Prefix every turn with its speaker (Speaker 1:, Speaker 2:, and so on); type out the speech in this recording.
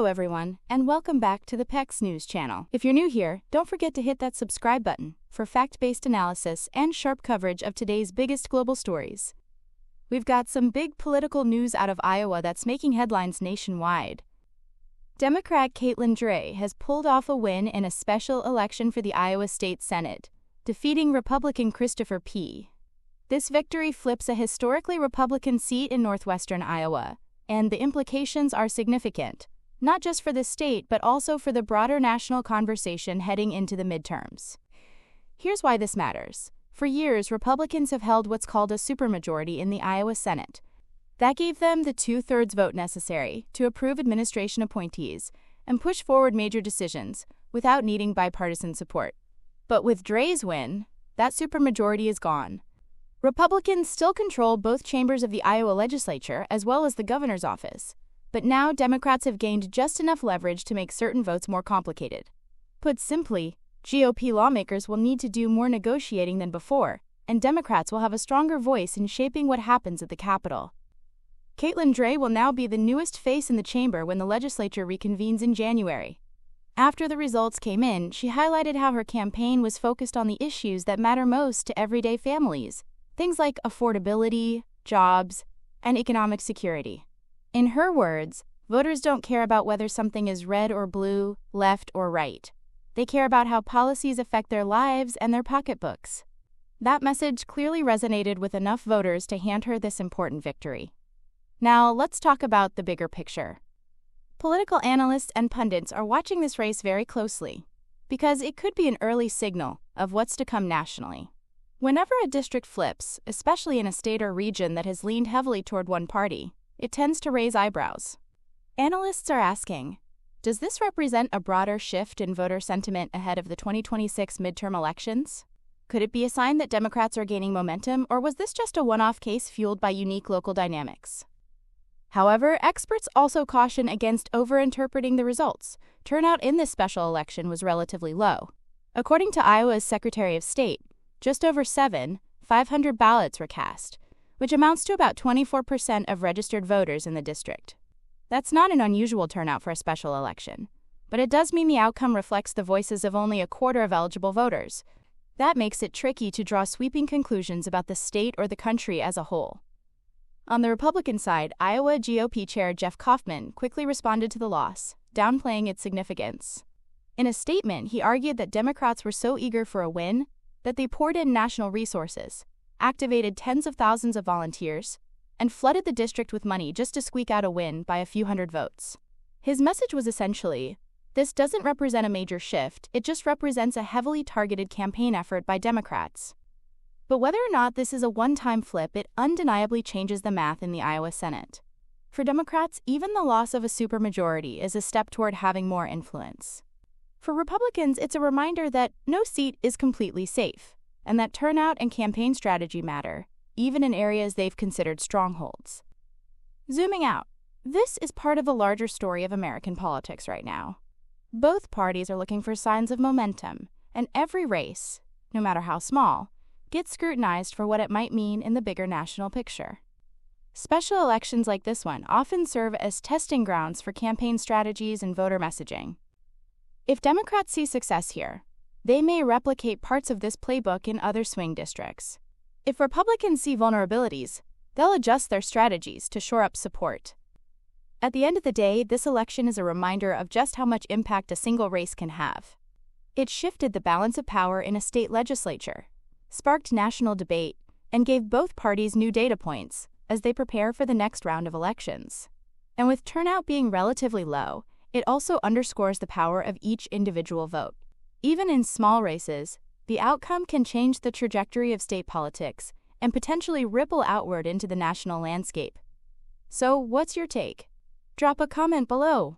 Speaker 1: Hello everyone, and welcome back to the PEX News channel. If you're new here, don't forget to hit that subscribe button for fact-based analysis and sharp coverage of today's biggest global stories. We've got some big political news out of Iowa that's making headlines nationwide. Democrat Caitlin Dray has pulled off a win in a special election for the Iowa State Senate, defeating Republican Christopher Prosch. This victory flips a historically Republican seat in northwestern Iowa, and the implications are significant, not just for the state but also for the broader national conversation heading into the midterms. Here's why this matters. For years, Republicans have held what's called a supermajority in the Iowa Senate. That gave them the two-thirds vote necessary to approve administration appointees and push forward major decisions without needing bipartisan support. But with Dray's win, that supermajority is gone. Republicans still control both chambers of the Iowa legislature as well as the governor's office, but now Democrats have gained just enough leverage to make certain votes more complicated. Put simply, GOP lawmakers will need to do more negotiating than before, and Democrats will have a stronger voice in shaping what happens at the Capitol. Caitlin Dray will now be the newest face in the chamber when the legislature reconvenes in January. After the results came in, she highlighted how her campaign was focused on the issues that matter most to everyday families. Things like affordability, jobs, and economic security. In her words, voters don't care about whether something is red or blue, left or right. They care about how policies affect their lives and their pocketbooks. That message clearly resonated with enough voters to hand her this important victory. Now, let's talk about the bigger picture. Political analysts and pundits are watching this race very closely, because it could be an early signal of what's to come nationally. Whenever a district flips, especially in a state or region that has leaned heavily toward one party, it tends to raise eyebrows. Analysts are asking, does this represent a broader shift in voter sentiment ahead of the 2026 midterm elections? Could it be a sign that Democrats are gaining momentum, or was this just a one-off case fueled by unique local dynamics? However, experts also caution against overinterpreting the results. Turnout in this special election was relatively low. According to Iowa's Secretary of State, just over 500 ballots were cast, which amounts to about 24% of registered voters in the district. That's not an unusual turnout for a special election, but it does mean the outcome reflects the voices of only a quarter of eligible voters. That makes it tricky to draw sweeping conclusions about the state or the country as a whole. On the Republican side, Iowa GOP Chair Jeff Kaufman quickly responded to the loss, downplaying its significance. In a statement, he argued that Democrats were so eager for a win that they poured in national resources, activated tens of thousands of volunteers, and flooded the district with money just to squeak out a win by a few hundred votes. His message was essentially, this doesn't represent a major shift, it just represents a heavily targeted campaign effort by Democrats. But whether or not this is a one-time flip, it undeniably changes the math in the Iowa Senate. For Democrats, even the loss of a supermajority is a step toward having more influence. For Republicans, it's a reminder that no seat is completely safe, and that turnout and campaign strategy matter, even in areas they've considered strongholds. Zooming out, this is part of a larger story of American politics right now. Both parties are looking for signs of momentum, and every race, no matter how small, gets scrutinized for what it might mean in the bigger national picture. Special elections like this one often serve as testing grounds for campaign strategies and voter messaging. If Democrats see success here, they may replicate parts of this playbook in other swing districts. If Republicans see vulnerabilities, they'll adjust their strategies to shore up support. At the end of the day, this election is a reminder of just how much impact a single race can have. It shifted the balance of power in a state legislature, sparked national debate, and gave both parties new data points as they prepare for the next round of elections. And with turnout being relatively low, it also underscores the power of each individual vote. Even in small races, the outcome can change the trajectory of state politics and potentially ripple outward into the national landscape. So, what's your take? Drop a comment below.